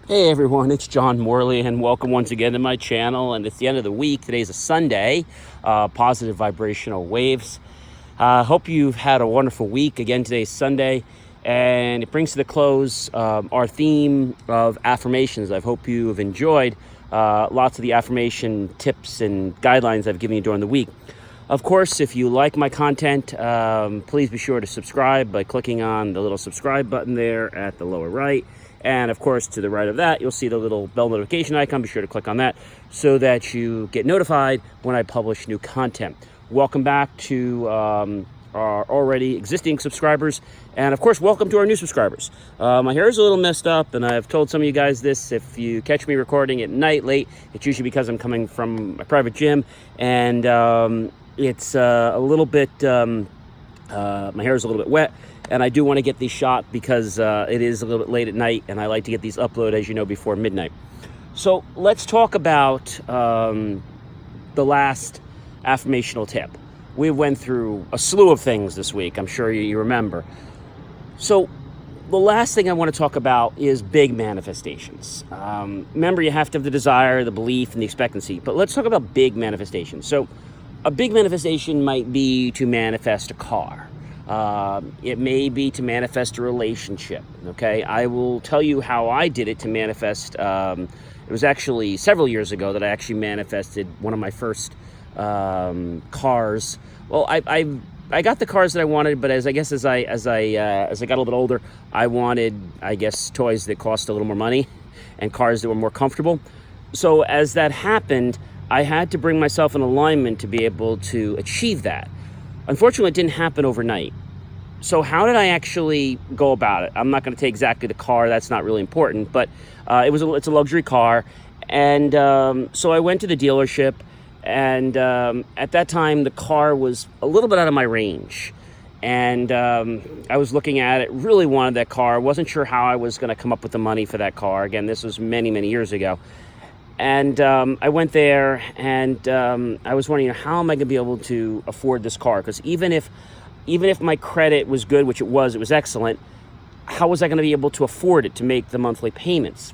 Hey everyone, it's John Morley, and welcome once again to my channel. And it's the end of the week. Today's a Sunday. Positive vibrational waves. Hope you've had a wonderful week. Again, today's Sunday, and it brings to the close our theme of affirmations. I hope you have enjoyed lots of the affirmation tips and guidelines I've given you during the week. Of course, if you like my content, please be sure to subscribe by clicking on the little subscribe button there at the lower right. And of course, to the right of that, you'll see the little bell notification icon. Be sure to click on that so that you get notified when I publish new content. Welcome back to our already existing subscribers. And of course, welcome to our new subscribers. My hair is a little messed up, and I've told some of you guys this. If you catch me recording at night late, it's usually because I'm coming from my private gym, and it's a little bit, my hair is a little bit wet. And I do want to get these shot because it is a little bit late at night, and I like to get these uploaded, as you know, before midnight. So let's talk about the last affirmational tip. We went through a slew of things this week. I'm sure you remember. So the last thing I want to talk about is big manifestations. Remember, you have to have the desire, the belief, and the expectancy. But let's talk about big manifestations. So a big manifestation might be to manifest a car. It may be to manifest a relationship, okay? I will tell you how I did it to manifest. It was actually several years ago that I actually manifested one of my first cars. Well, I got the cars that I wanted, but as I got a little bit older, I wanted, I guess, toys that cost a little more money and cars that were more comfortable. So as that happened, I had to bring myself in alignment to be able to achieve that. Unfortunately, it didn't happen overnight. So how did I actually go about it? I'm not going to take exactly the car. That's not really important. But it's a luxury car. And so I went to the dealership. And at that time, the car was a little bit out of my range. And I was looking at it, really wanted that car. Wasn't sure how I was going to come up with the money for that car. Again, this was many, many years ago. And I went there, and I was wondering, how am I going to be able to afford this car? Because even if my credit was good, which it was excellent, how was I going to be able to afford it, to make the monthly payments?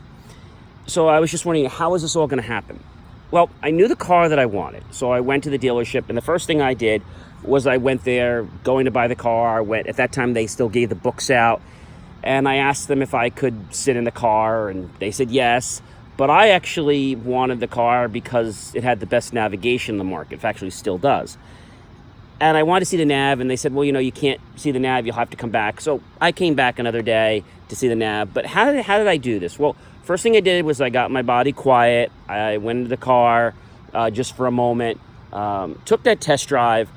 So I was just wondering, how is this all going to happen? Well, I knew the car that I wanted, so I went to the dealership, and the first thing I did was I went there, going to buy the car. At that time, they still gave the books out, and I asked them if I could sit in the car, and they said yes. But I actually wanted the car because it had the best navigation in the market. It actually still does. And I wanted to see the nav, and they said, well, you can't see the nav. You'll have to come back. So I came back another day to see the nav. But how did I do this? Well, first thing I did was I got my body quiet. I went into the car just for a moment, took that test drive.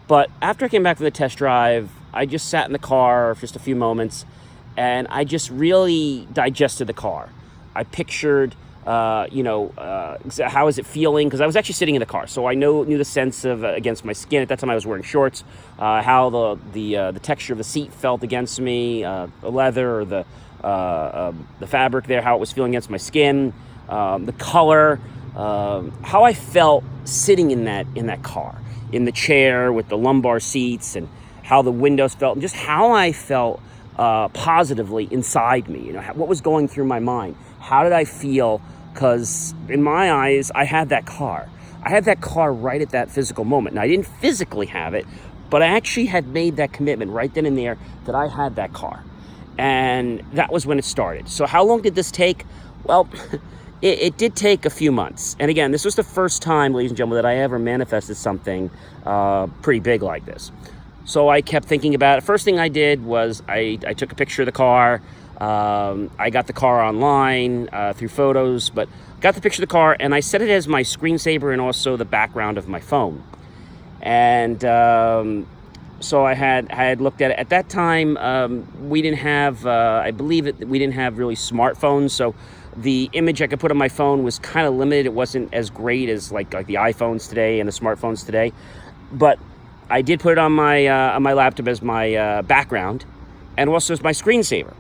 But after I came back from the test drive, I just sat in the car for just a few moments, and I just really digested the car. I pictured how is it feeling? Because I was actually sitting in the car, so I knew the sense of against my skin. At that time, I was wearing shorts. How the texture of the seat felt against me, the leather or the fabric there, how it was feeling against my skin, the color, how I felt sitting in that car, in the chair with the lumbar seats, and how the windows felt, and just how I felt positively inside me. What was going through my mind? How did I feel? Because in my eyes, I had that car. I had that car right at that physical moment. Now, I didn't physically have it, but I actually had made that commitment right then and there that I had that car. And that was when it started. So how long did this take? Well, it did take a few months. And again, this was the first time, ladies and gentlemen, that I ever manifested something pretty big like this. So I kept thinking about it. First thing I did was I took a picture of the car. I got the car online through photos, but got the picture of the car, and I set it as my screensaver and also the background of my phone. And so I had looked at it. At that time, we didn't have, we didn't have really smartphones, so the image I could put on my phone was kind of limited. It wasn't as great as like the iPhones today and the smartphones today, but I did put it on my laptop as my background, and also as my screensaver.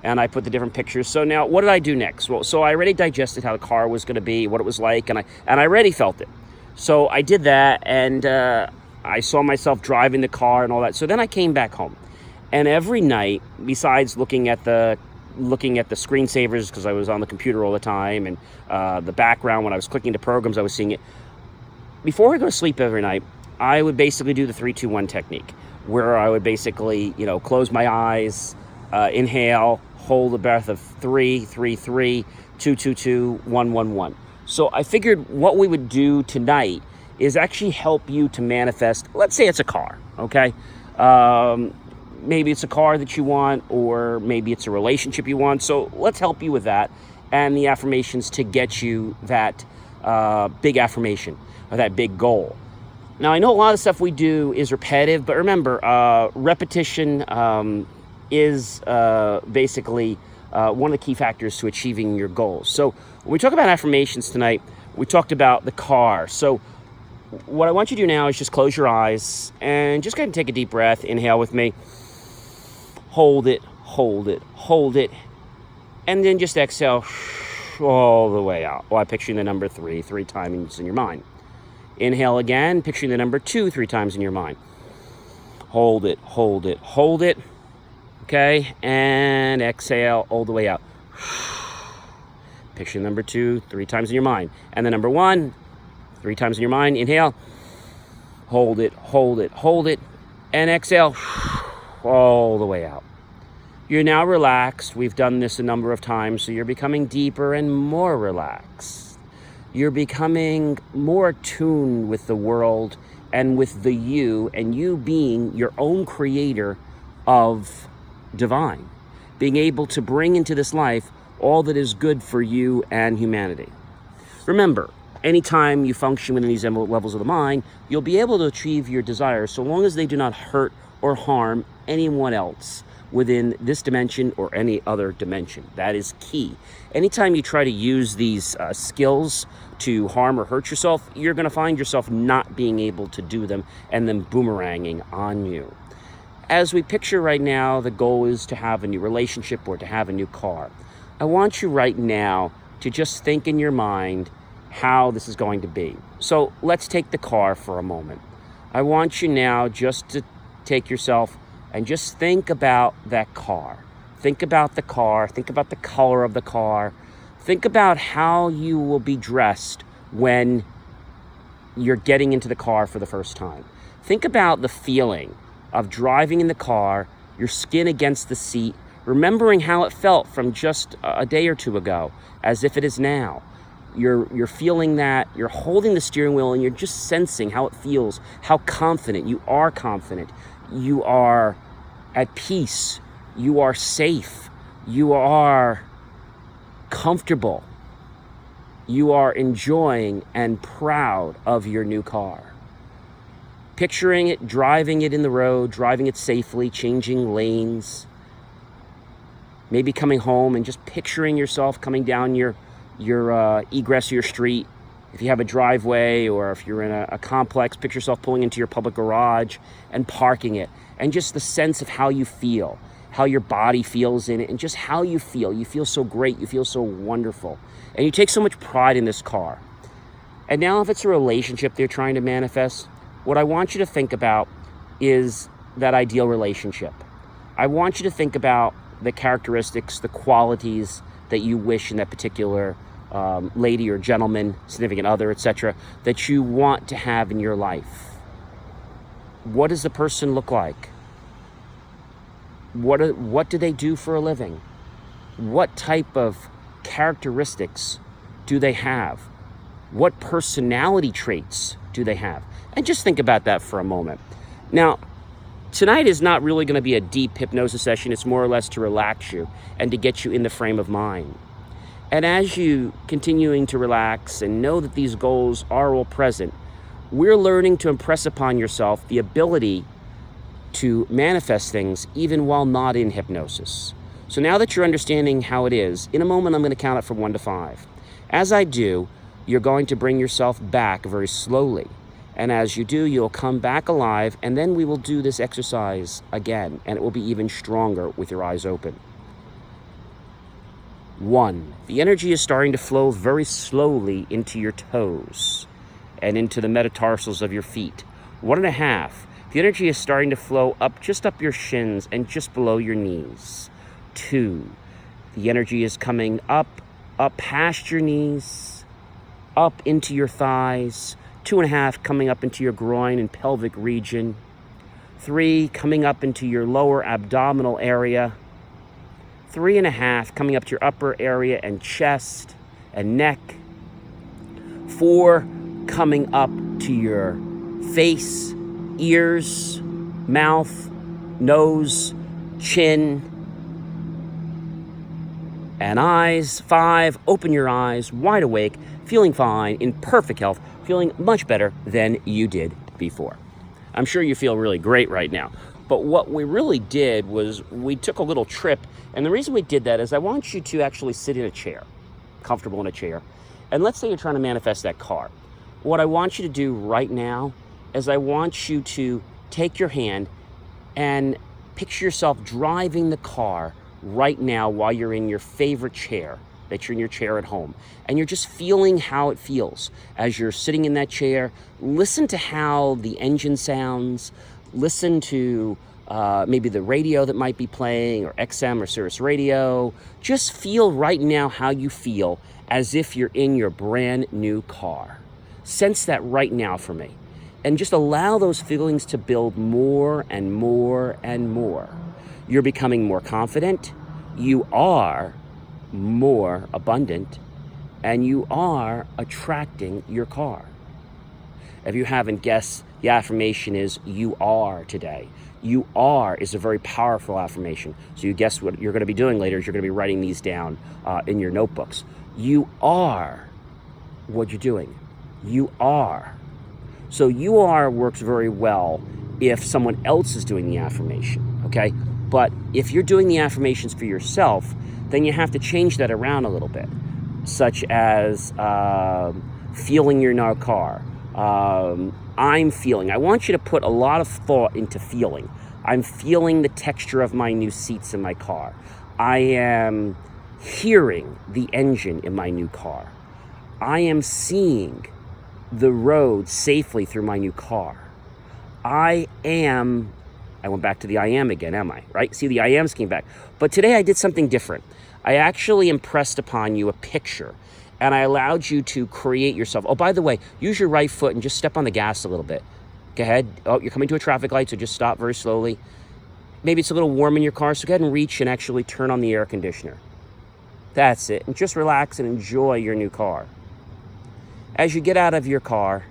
And I put the different pictures. So now, what did I do next? Well, so I already digested how the car was going to be, what it was like, and I already felt it. So I did that, and I saw myself driving the car and all that. So then I came back home, and every night, besides looking at the looking at the screensavers because I was on the computer all the time, and the background when I was clicking to programs, I was seeing it. Before I go to sleep every night, I would basically do the 3-2-1 technique, where I would basically, close my eyes, inhale, hold a breath of 3, 3, 3, 2, 2, 2, 1, 1, 1. So I figured what we would do tonight is actually help you to manifest. Let's say it's a car, okay? Maybe it's a car that you want, or maybe it's a relationship you want. So let's help you with that and the affirmations to get you that big affirmation or that big goal. Now, I know a lot of the stuff we do is repetitive, but remember, repetition is basically one of the key factors to achieving your goals. So when we talk about affirmations tonight, we talked about the car. So what I want you to do now is just close your eyes and just go ahead and take a deep breath. Inhale with me. Hold it, hold it, hold it. And then just exhale all the way out while picturing the number 3 times in your mind. Inhale again, picturing the number 2 3 times in your mind. Hold it, hold it, hold it. Okay, and exhale all the way out. Picture number 2 3 times in your mind. And the number 1 3 times in your mind. Inhale. Hold it, hold it, hold it. And exhale all the way out. You're now relaxed. We've done this a number of times, so you're becoming deeper and more relaxed. You're becoming more attuned with the world and with the you, and you being your own creator of divine, being able to bring into this life all that is good for you and humanity. Remember, anytime you function within these levels of the mind, you'll be able to achieve your desires so long as they do not hurt or harm anyone else within this dimension or any other dimension. That is key. Anytime you try to use these skills to harm or hurt yourself, you're going to find yourself not being able to do them and then boomeranging on you. As we picture right now, the goal is to have a new relationship or to have a new car. I want you right now to just think in your mind how this is going to be. So let's take the car for a moment. I want you now just to take yourself and just think about that car. Think about the car. Think about the color of the car. Think about how you will be dressed when you're getting into the car for the first time. Think about the feeling of driving in the car, your skin against the seat, remembering how it felt from just a day or two ago, as if it is now. You're feeling that, you're holding the steering wheel, and you're just sensing how it feels, how confident. You are confident. You are at peace. You are safe. You are comfortable. You are enjoying and proud of your new car. Picturing it, driving it in the road, driving it safely, changing lanes, maybe coming home and just picturing yourself coming down your egress of your street. If you have a driveway or if you're in a complex, picture yourself pulling into your public garage and parking it. And just the sense of how you feel, how your body feels in it, and just how you feel. You feel so great. You feel so wonderful. And you take so much pride in this car. And now if it's a relationship they're trying to manifest, what I want you to think about is that ideal relationship. I want you to think about the characteristics, the qualities that you wish in that particular lady or gentleman, significant other, etc., that you want to have in your life. What does the person look like? What do they do for a living? What type of characteristics do they have? What personality traits do they have? And just think about that for a moment. Now, tonight is not really going to be a deep hypnosis session. It's more or less to relax you and to get you in the frame of mind. And as you continuing to relax and know that these goals are all present, we're learning to impress upon yourself the ability to manifest things even while not in hypnosis. So now that you're understanding how it is, in a moment I'm going to count it from 1 to 5. As I do, you're going to bring yourself back very slowly. And as you do, you'll come back alive, and then we will do this exercise again, and it will be even stronger with your eyes open. 1. The energy is starting to flow very slowly into your toes and into the metatarsals of your feet. 1.5. The energy is starting to flow up, just up your shins and just below your knees. 2. The energy is coming up past your knees, up into your thighs, 2.5 coming up into your groin and pelvic region, 3 coming up into your lower abdominal area, 3.5 coming up to your upper area and chest and neck, 4 coming up to your face, ears, mouth, nose, chin, and eyes. 5, open your eyes, wide awake, feeling fine, in perfect health, feeling much better than you did before. I'm sure you feel really great right now. But what we really did was we took a little trip, and the reason we did that is I want you to actually sit in a chair, comfortable in a chair, and let's say you're trying to manifest that car. What I want you to do right now is I want you to take your hand and picture yourself driving the car right now while you're in your favorite chair, that you're in your chair at home. And you're just feeling how it feels as you're sitting in that chair. Listen to how the engine sounds. Listen to maybe the radio that might be playing, or XM or Sirius Radio. Just feel right now how you feel as if you're in your brand new car. Sense that right now for me. And just allow those feelings to build more and more and more. You're becoming more confident. You are more abundant. And you are attracting your car. If you haven't guessed, the affirmation is you are today. You are is a very powerful affirmation. So you guess what you're going to be doing later is you're going to be writing these down in your notebooks. You are what you're doing. You are. So you are works very well if someone else is doing the affirmation, okay? But if you're doing the affirmations for yourself, then you have to change that around a little bit, such as feeling your new car. I'm feeling. I want you to put a lot of thought into feeling. I'm feeling the texture of my new seats in my car. I am hearing the engine in my new car. I am seeing the road safely through my new car. I went back to the I am again, am I? Right? See, the I ams came back. But today I did something different. I actually impressed upon you a picture, and I allowed you to create yourself. Oh, by the way, use your right foot and just step on the gas a little bit. Go ahead. Oh, you're coming to a traffic light, so just stop very slowly. Maybe it's a little warm in your car, so go ahead and reach and actually turn on the air conditioner. That's it. And just relax and enjoy your new car. As you get out of your car,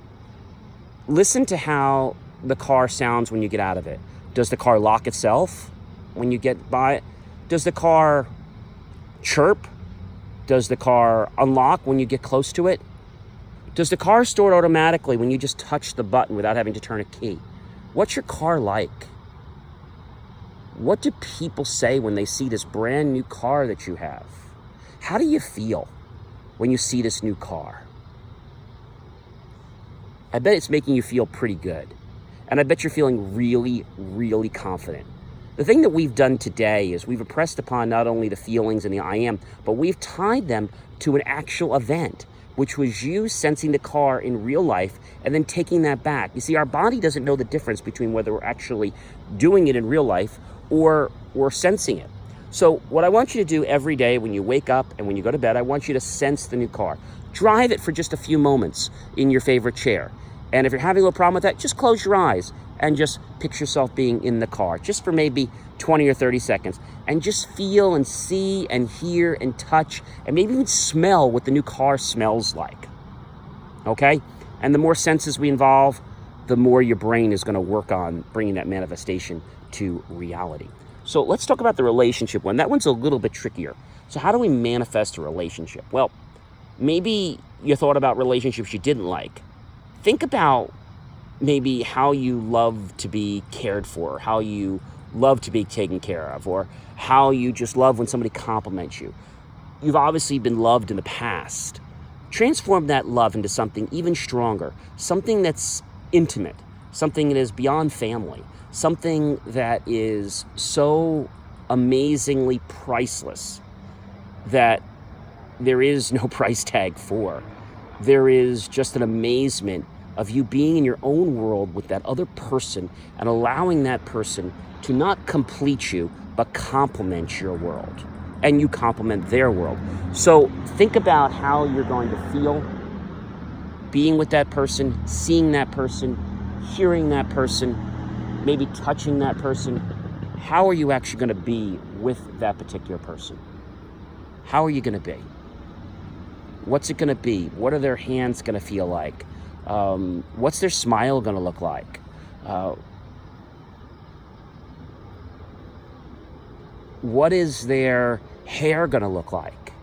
listen to how the car sounds when you get out of it. Does the car lock itself when you get by it? Does the car chirp? Does the car unlock when you get close to it? Does the car start automatically when you just touch the button without having to turn a key? What's your car like? What do people say when they see this brand new car that you have? How do you feel when you see this new car? I bet it's making you feel pretty good. And I bet you're feeling really, really confident. The thing that we've done today is we've impressed upon not only the feelings and the I am, but we've tied them to an actual event, which was you sensing the car in real life and then taking that back. You see, our body doesn't know the difference between whether we're actually doing it in real life or sensing it. So what I want you to do every day when you wake up and when you go to bed, I want you to sense the new car. Drive it for just a few moments in your favorite chair. And if you're having a little problem with that, just close your eyes and just picture yourself being in the car, just for maybe 20 or 30 seconds. And just feel and see and hear and touch and maybe even smell what the new car smells like. Okay? And the more senses we involve, the more your brain is going to work on bringing that manifestation to reality. So let's talk about the relationship one. That one's a little bit trickier. So how do we manifest a relationship? Well, maybe you thought about relationships you didn't like. Think about maybe how you love to be cared for, how you love to be taken care of, or how you just love when somebody compliments you. You've obviously been loved in the past. Transform that love into something even stronger, something that's intimate, something that is beyond family, something that is so amazingly priceless that there is no price tag for. There is just an amazement of you being in your own world with that other person and allowing that person to not complete you, but complement your world. and you complement their world. So think about how you're going to feel being with that person, seeing that person, hearing that person, maybe touching that person. How are you actually going to be with that particular person? How are you going to be? What's it going to be? What are their hands going to feel like? What's their smile going to look like? What is their hair going to look like?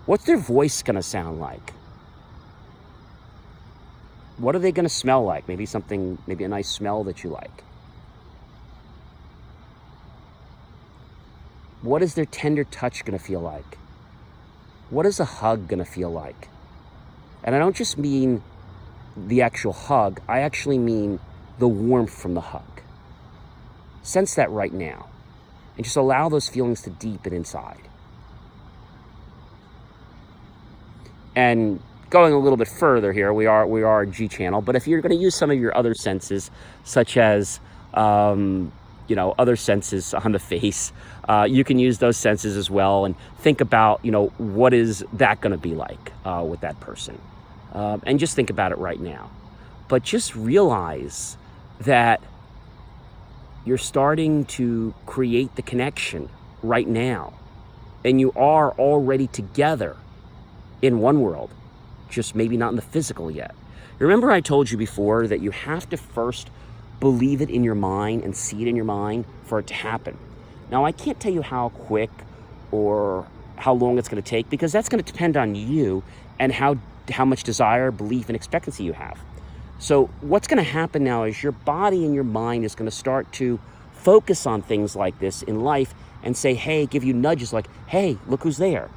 What's their voice going to sound like? What are they going to smell like? Maybe a nice smell that you like. What is their tender touch going to feel like? What is a hug going to feel like? And I don't just mean the actual hug, I actually mean the warmth from the hug. Sense that right now. And just allow those feelings to deepen inside. And going a little bit further here, we are a G channel, but if you're going to use some of your other senses, such as other senses on the face, you can use those senses as well, and think about what is that going to be like with that person, and just think about it right now. But just realize that you're starting to create the connection right now, and you are already together in one world, just maybe not in the physical yet. Remember I told you before that you have to first believe it in your mind and see it in your mind for it to happen. Now, I can't tell you how quick or how long it's going to take, because that's going to depend on you and how much desire, belief, and expectancy you have. So what's going to happen now is your body and your mind is going to start to focus on things like this in life and say, hey, give you nudges like, hey, look who's there.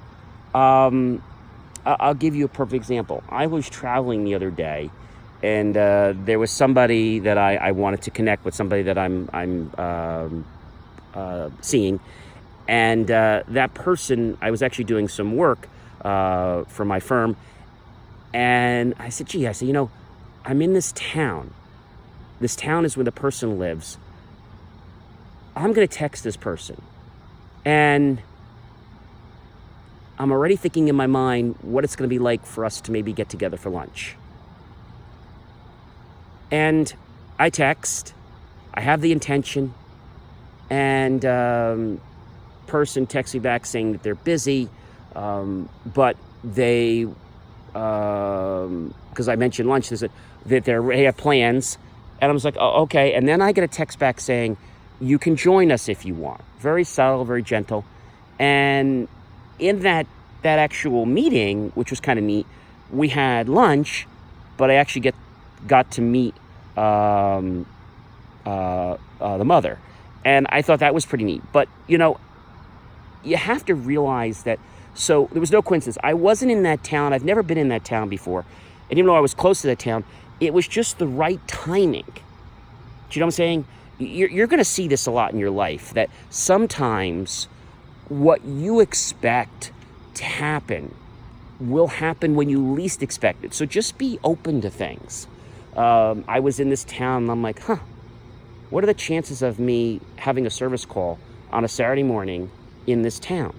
I'll give you a perfect example. I was traveling the other day, and there was somebody that I wanted to connect with, somebody that I'm seeing, and that person, I was actually doing some work for my firm, and I said, I'm in this town. This town is where the person lives. I'm going to text this person, and I'm already thinking in my mind what it's going to be like for us to maybe get together for lunch. And I text, I have the intention, and person texts me back saying that they're busy, but they, because I mentioned lunch, they said that they have plans, and I was like, oh, okay. And then I get a text back saying, you can join us if you want. Very subtle, very gentle. And in that actual meeting, which was kind of neat, we had lunch, but I actually got to meet the mother, and I thought that was pretty neat. But you have to realize that. So there was no coincidence. I wasn't in that town. I've never been in that town before, and even though I was close to that town, it was just the right timing. Do you know what I'm saying? You're going to see this a lot in your life, that sometimes what you expect to happen will happen when you least expect it. So just be open to things. I was in this town, and I'm like, what are the chances of me having a service call on a Saturday morning in this town?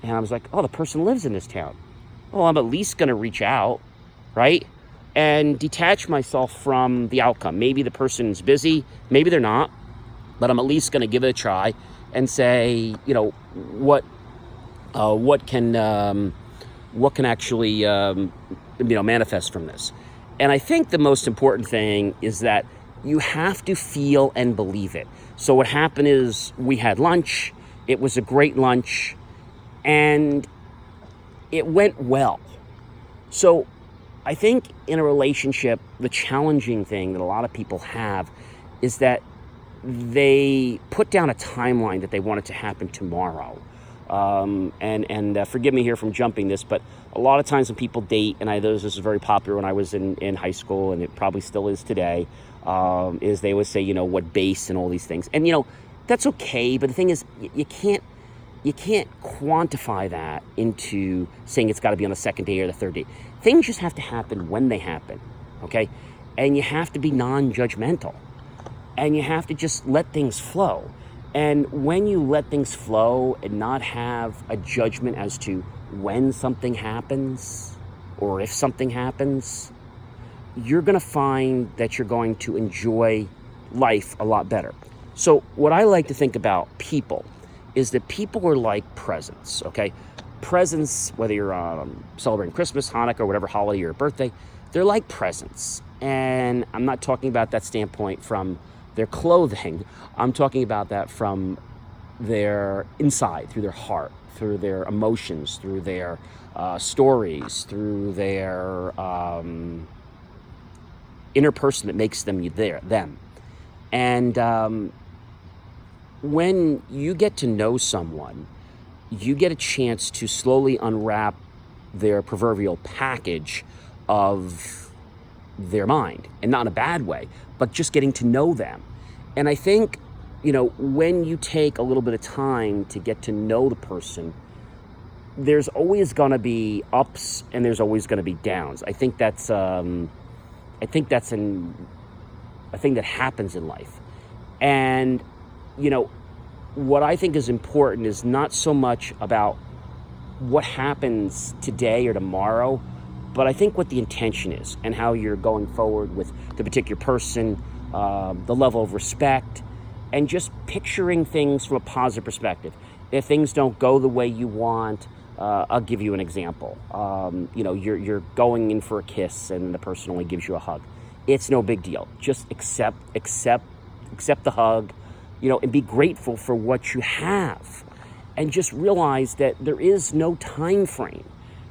And I was like, oh, the person lives in this town. Well, I'm at least going to reach out, right? And detach myself from the outcome. Maybe the person's busy, maybe they're not, but I'm at least going to give it a try and say, what can actually manifest from this. And I think the most important thing is that you have to feel and believe it. So what happened is we had lunch. It was a great lunch, and it went well. So I think in a relationship, the challenging thing that a lot of people have is that they put down a timeline that they want it to happen tomorrow. And forgive me here from jumping this, but a lot of times when people date, and this was very popular when I was in high school, and it probably still is today, is they always say, what base and all these things. And, that's okay, but the thing is, you can't quantify that into saying it's got to be on the second day or the third day. Things just have to happen when they happen, okay? And you have to be non-judgmental. And you have to just let things flow. And when you let things flow and not have a judgment as to when something happens or if something happens, you're going to find that you're going to enjoy life a lot better. So what I like to think about people is that people are like presents, okay? Presents, whether you're celebrating Christmas, Hanukkah, or whatever holiday or birthday, they're like presents. And I'm not talking about that standpoint from their clothing. I'm talking about that from their inside, through their heart, through their emotions, through their stories, through their inner person that makes them them. And when you get to know someone, you get a chance to slowly unwrap their proverbial package of their mind, and not in a bad way, but just getting to know them. And I think, when you take a little bit of time to get to know the person, there's always going to be ups and there's always going to be downs. I think that's a thing that happens in life. And, what I think is important is not so much about what happens today or tomorrow, but I think what the intention is and how you're going forward with the particular person, the level of respect, and just picturing things from a positive perspective. If things don't go the way you want, I'll give you an example. You're going in for a kiss and the person only gives you a hug. It's no big deal. Just accept the hug, and be grateful for what you have. And just realize that there is no time frame.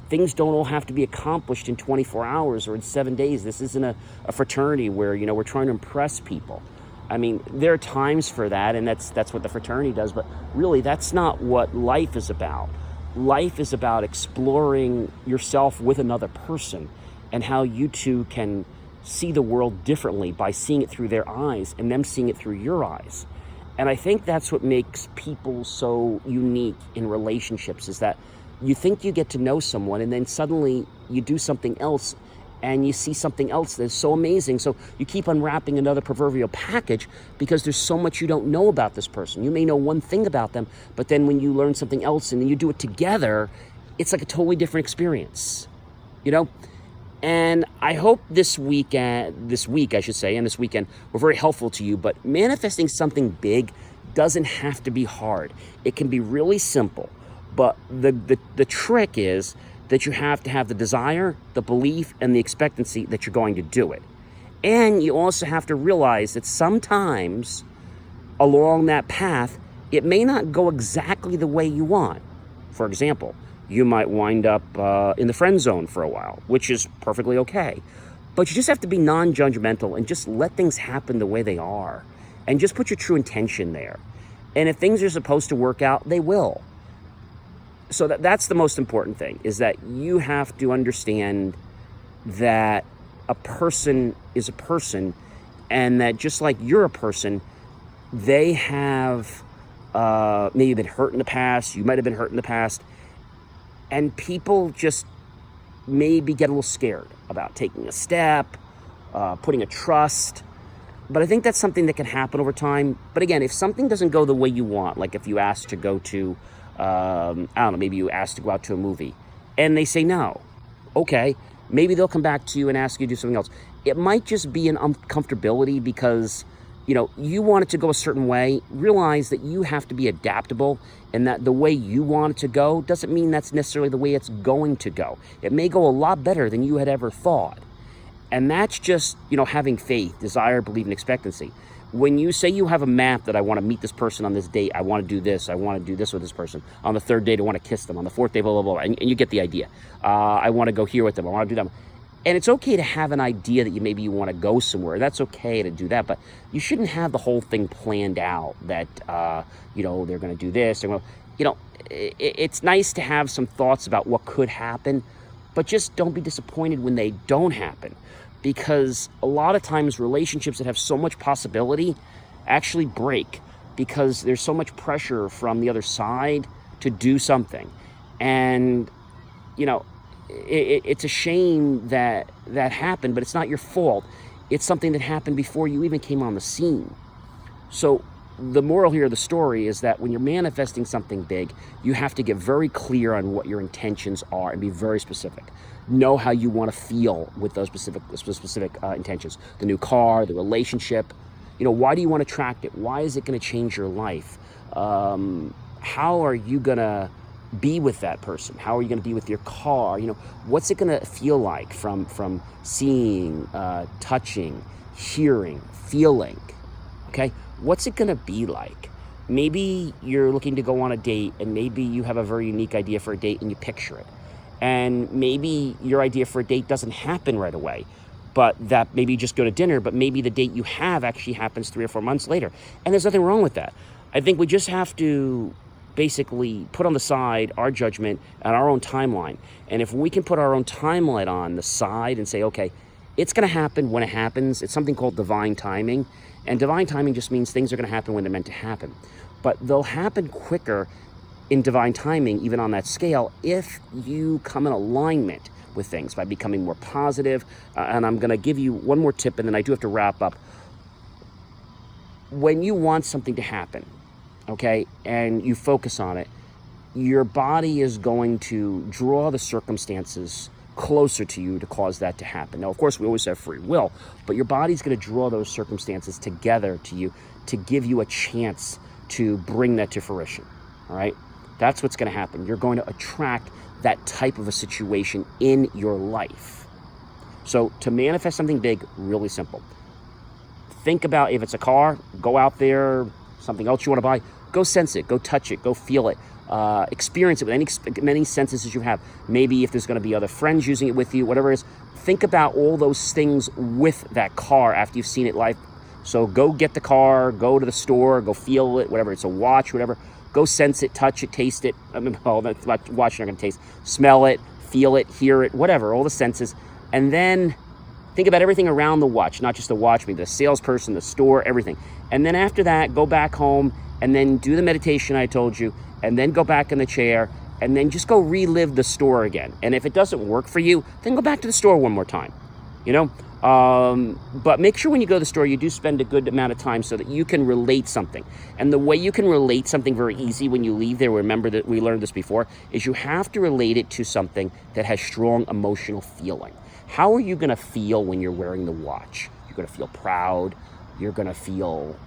Things don't all have to be accomplished in 24 hours or in 7 days. This isn't a fraternity where, we're trying to impress people. I mean, there are times for that, and that's what the fraternity does, but really that's not what life is about. Life is about exploring yourself with another person and how you two can see the world differently by seeing it through their eyes and them seeing it through your eyes. And I think that's what makes people so unique in relationships, is that you think you get to know someone and then suddenly you do something else and you see something else that's so amazing. So you keep unwrapping another proverbial package because there's so much you don't know about this person. You may know one thing about them, but then when you learn something else and then you do it together, it's like a totally different experience, And I hope this week, and this weekend, were very helpful to you. But manifesting something big doesn't have to be hard. It can be really simple. But the trick is that you have to have the desire, the belief, and the expectancy that you're going to do it. And you also have to realize that sometimes along that path, it may not go exactly the way you want. For example, you might wind up in the friend zone for a while, which is perfectly okay. But you just have to be non-judgmental and just let things happen the way they are. And just put your true intention there. And if things are supposed to work out, they will. So that's the most important thing, is that you have to understand that a person is a person, and that just like you're a person, they have maybe been hurt in the past, you might have been hurt in the past, and people just maybe get a little scared about taking a step, putting a trust. But I think that's something that can happen over time. But again, if something doesn't go the way you want, like if you ask to go to, maybe you ask to go out to a movie and they say no, okay, maybe they'll come back to you and ask you to do something else. It might just be an uncomfortability because, you want it to go a certain way. Realize that you have to be adaptable, and that the way you want it to go doesn't mean that's necessarily the way it's going to go. It may go a lot better than you had ever thought. And that's just, having faith, desire, belief, and expectancy. When you say you have a map that I want to meet this person on this date, I want to do this, I want to do this with this person. On the third date, I want to kiss them. On the fourth day, blah, blah, blah. And you get the idea. I want to go here with them. I want to do that. And it's okay to have an idea that maybe you want to go somewhere. That's okay to do that. But you shouldn't have the whole thing planned out that, they're going to do this. It's nice to have some thoughts about what could happen, but just don't be disappointed when they don't happen. Because a lot of times relationships that have so much possibility actually break because there's so much pressure from the other side to do something. And, it's a shame that happened, but it's not your fault. It's something that happened before you even came on the scene. So the moral here of the story is that when you're manifesting something big, you have to get very clear on what your intentions are and be very specific. Know how you want to feel with those specific intentions. The new car, the relationship. Why do you want to attract it? Why is it going to change your life? How are you going to be with that person? How are you going to be with your car? What's it going to feel like from seeing, touching, hearing, feeling? Okay, what's it going to be like? Maybe you're looking to go on a date, and maybe you have a very unique idea for a date and you picture it. And maybe your idea for a date doesn't happen right away, but that maybe you just go to dinner, but maybe the date you have actually happens 3 or 4 months later. And there's nothing wrong with that. I think we just have to basically put on the side our judgment and our own timeline. And if we can put our own timeline on the side and say, okay, it's going to happen when it happens. It's something called divine timing. And divine timing just means things are going to happen when they're meant to happen. But they'll happen quicker in divine timing, even on that scale, if you come in alignment with things by becoming more positive. And I'm going to give you one more tip, and then I do have to wrap up. When you want something to happen, okay, and you focus on it, your body is going to draw the circumstances closer to you to cause that to happen. Now, of course, we always have free will, but your body's going to draw those circumstances together to you to give you a chance to bring that to fruition, all right? That's what's going to happen. You're going to attract that type of a situation in your life. So to manifest something big, really simple. Think about if it's a car, go out there, something else you want to buy, go sense it, go touch it, go feel it. Experience it with many senses as you have. Maybe if there's going to be other friends using it with you, whatever it is, think about all those things with that car after you've seen it live. So go get the car, go to the store, go feel it, whatever, it's a watch, whatever. Go sense it, touch it, taste it. That's watch you're not going to taste. Smell it, feel it, hear it, whatever, all the senses. And then think about everything around the watch, not just the watch, maybe the salesperson, the store, everything. And then after that, go back home and then do the meditation I told you, and then go back in the chair, and then just go relive the store again. And if it doesn't work for you, then go back to the store one more time, But make sure when you go to the store, you do spend a good amount of time so that you can relate something. And the way you can relate something very easy when you leave there, remember that we learned this before, is you have to relate it to something that has strong emotional feeling. How are you going to feel when you're wearing the watch? You're going to feel proud. You're going to feel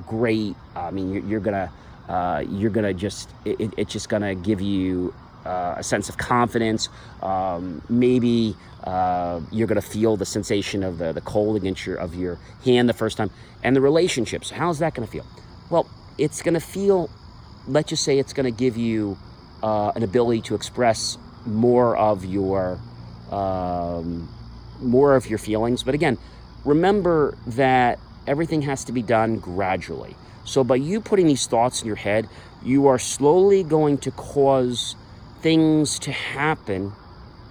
great. I mean, you're going to just, it's just going to give you a sense of confidence. Maybe you're going to feel the sensation of the cold against your hand the first time. And the relationships, how's that going to feel? Well, it's going to feel, let's just say it's going to give you an ability to express more of your feelings. But again, remember that everything has to be done gradually. So by you putting these thoughts in your head, you are slowly going to cause things to happen,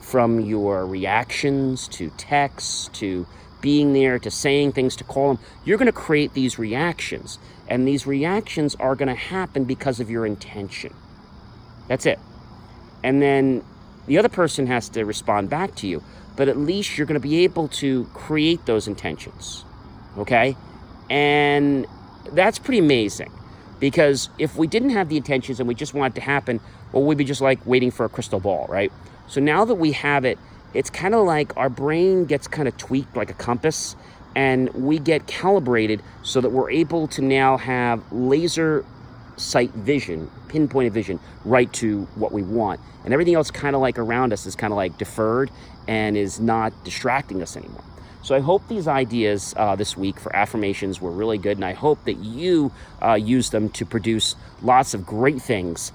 from your reactions to texts to being there to saying things to call them. You're going to create these reactions, and these reactions are going to happen because of your intention. That's it. And then the other person has to respond back to you, but at least you're going to be able to create those intentions. Okay? And that's pretty amazing, because if we didn't have the intentions and we just want it to happen, well, we'd be just like waiting for a crystal ball, right? So now that we have it, it's kind of like our brain gets kind of tweaked like a compass, and we get calibrated so that we're able to now have laser sight vision, pinpointed vision, right to what we want. And everything else kind of like around us is kind of like deferred and is not distracting us anymore. So I hope these ideas this week for affirmations were really good, and I hope that you use them to produce lots of great things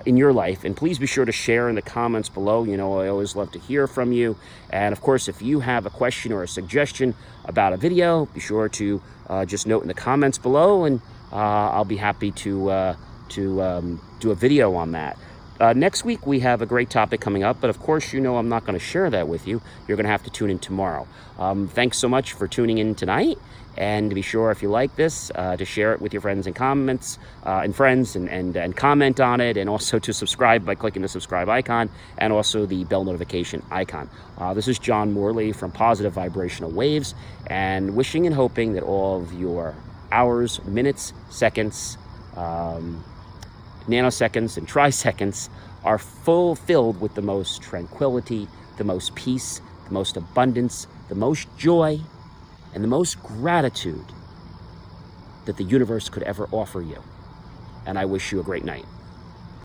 in your life. And please be sure to share in the comments below. I always love to hear from you. And of course, if you have a question or a suggestion about a video, be sure to just note in the comments below, and I'll be happy to do a video on that. Next week, we have a great topic coming up, but of course, I'm not going to share that with you. You're going to have to tune in tomorrow. Thanks so much for tuning in tonight, and be sure, if you like this, to share it with your friends and comments, and friends, and comment on it, and also to subscribe by clicking the subscribe icon, and also the bell notification icon. This is John Morley from Positive Vibrational Waves, and wishing and hoping that all of your hours, minutes, seconds, nanoseconds, and triseconds are filled with the most tranquility, the most peace, the most abundance, the most joy, and the most gratitude that the universe could ever offer you. And I wish you a great night.